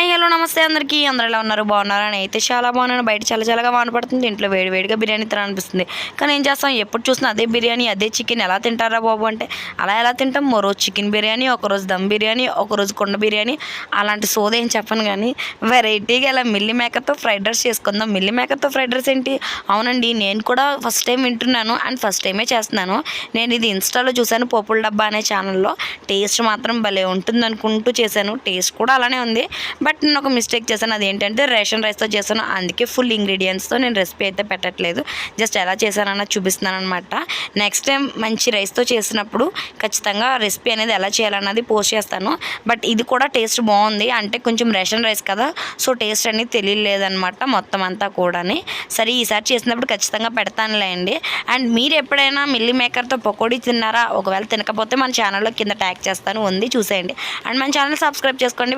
Hi hello నమస్తే అందరికీ అందరూ ఎలా ఉన్నారు బాగున్నారా అయితే చాలా బాగున్నాను బయట చల్లగా వాన పడుతుంది ఇంట్లో వేడివేడిగా బిర్యానీ తినాలనిపిస్తుంది కానీ ఏం చేస్తాం ఎప్పుడు చూసినా అదే బిర్యానీ అదే చికెన్ ఎలా తింటారా బాబు అంటే అలా ఎలా తింటాం ఓ రోజు చికెన్ బిర్యానీ ఒకరోజు దమ్ బిర్యానీ ఒకరోజు కుండ బిర్యానీ అలాంటి సోద ఏం చెప్పను కానీ వెరైటీగా ఇలా మిల్లీ మేకర్తో ఫ్రైడ్ రైస్ చేసుకుందాం. మిల్లీ మేకర్తో ఫ్రైడ్ రైస్ ఏంటి? అవునండి నేను కూడా ఫస్ట్ టైం వింటున్నాను అండ్ ఫస్ట్ టైమే చేస్తున్నాను. నేను ఇది ఇన్స్టాలో చూశాను పోపుల డబ్బా అనే ఛానల్లో. టేస్ట్ మాత్రం భలే ఉంటుంది అనుకుంటూ చేశాను. టేస్ట్ కూడా అలానే ఉంది. బట్ నేను ఒక మిస్టేక్ చేశాను. అదేంటంటే రేషన్ రైస్తో చేశాను. అందుకే ఫుల్ ఇంగ్రీడియంట్స్తో నేను రెసిపీ అయితే పెట్టట్లేదు. జస్ట్ ఎలా చేశానన్నది చూపిస్తున్నాను అనమాట. నెక్స్ట్ టైం మంచి రైస్తో చేసినప్పుడు ఖచ్చితంగా రెసిపీ అనేది ఎలా చేయాలన్నది పోస్ట్ చేస్తాను. బట్ ఇది కూడా టేస్ట్ బాగుంది. అంటే కొంచెం రేషన్ రైస్ కదా, సో టేస్ట్ అనేది తెలియలేదనమాట మొత్తం అంతా కూడాని. సరే ఈసారి చేసినప్పుడు ఖచ్చితంగా పెడతానులేండి. అండ్ మీరు ఎప్పుడైనా మిల్లీ మేకర్తో పకోడీ తిన్నారా? ఒకవేళ తినకపోతే మన ఛానల్లో కింద ట్యాగ్ చేస్తాను, ఉంది చూసేయండి. అండ్ మన ఛానల్ సబ్స్క్రైబ్ చేసుకోండి.